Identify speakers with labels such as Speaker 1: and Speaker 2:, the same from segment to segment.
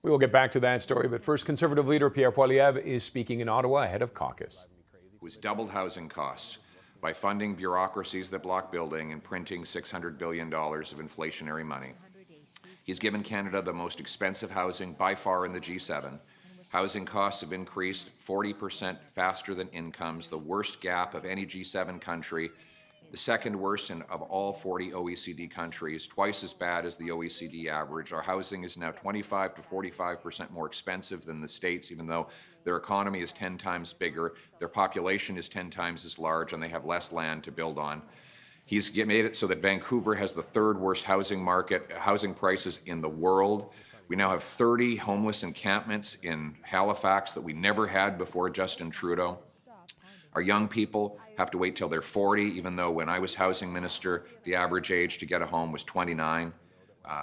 Speaker 1: We will get back to that story, but first, Conservative leader Pierre Poilievre is speaking in Ottawa ahead of caucus.
Speaker 2: Who's doubled housing costs by funding bureaucracies that block building and printing $600 billion of inflationary money. He's given Canada the most expensive housing by far in the G7. Housing costs have increased 40% faster than incomes, the worst gap of any G7 country, the second worst of all 40 OECD countries, twice as bad as the OECD average. Our housing is now 25 to 45% more expensive than the States, even though their economy is 10 times bigger, their population is 10 times as large, and they have less land to build on. He's made it so that Vancouver has the third worst housing prices in the world. We now have 30 homeless encampments in Halifax that we never had before Justin Trudeau. Our young people have to wait till they're 40, even though when I was housing minister, the average age to get a home was 29.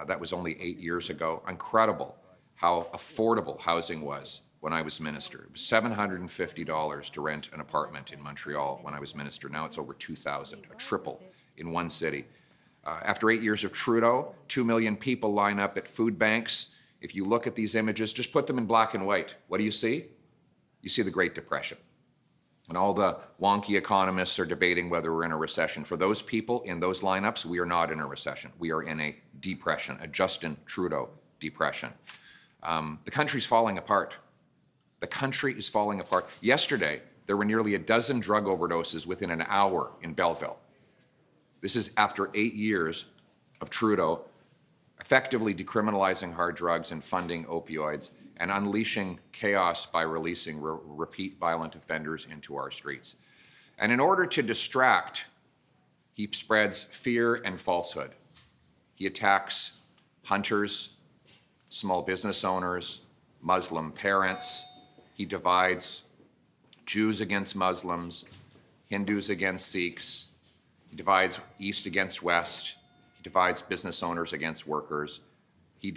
Speaker 2: That was only 8 years ago. Incredible how affordable housing was when I was minister. It was $750 to rent an apartment in Montreal when I was minister. Now it's over $2,000, a triple in one city. After 8 years of Trudeau, 2 million people line up at food banks. If you look at these images, just put them in black and white. What do you see? You see the Great Depression. And all the wonky economists are debating whether we're in a recession. For those people in those lineups, we are not in a recession. We are in a depression, a Justin Trudeau depression. The country's falling apart. The country is falling apart. Yesterday, there were nearly a dozen drug overdoses within an hour in Belleville. This is after 8 years of Trudeau effectively decriminalizing hard drugs and funding opioids and unleashing chaos by releasing repeat violent offenders into our streets. And in order to distract, he spreads fear and falsehood. He attacks hunters, small business owners, Muslim parents. He divides Jews against Muslims, Hindus against Sikhs. He divides East against West. He divides business owners against workers. He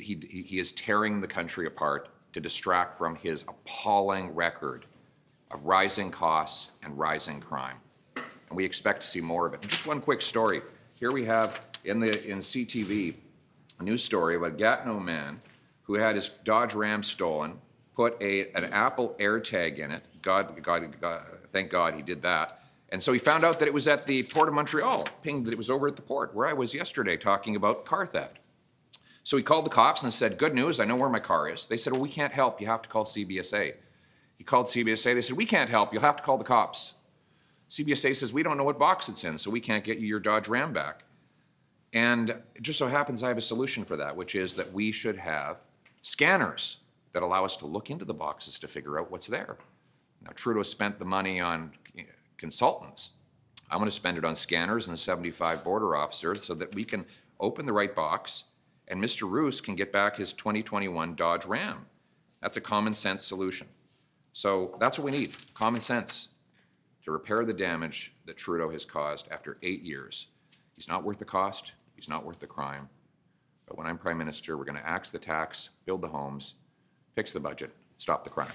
Speaker 2: is tearing the country apart to distract from his appalling record of rising costs and rising crime. And we expect to see more of it. And just one quick story. Here we have in CTV a news story about a Gatineau man who had his Dodge Ram stolen, put an Apple AirTag in it. Thank God he did that. And so he found out that it was at the Port of Montreal, pinged that it was over at the port, where I was yesterday talking about car theft. So he called the cops and said, good news, I know where my car is. They said, well, we can't help. You have to call CBSA. He called CBSA. They said, we can't help. You'll have to call the cops. CBSA says, we don't know what box it's in, so we can't get you your Dodge Ram back. And it just so happens I have a solution for that, which is that we should have scanners that allow us to look into the boxes to figure out what's there. Now, Trudeau spent the money on consultants. I'm going to spend it on scanners and 75 border officers so that we can open the right box and Mr. Roos can get back his 2021 Dodge Ram. That's a common sense solution. So that's what we need, common sense, to repair the damage that Trudeau has caused after 8 years. He's not worth the cost, he's not worth the crime. But when I'm Prime Minister, we're going to axe the tax, build the homes, fix the budget, stop the crime.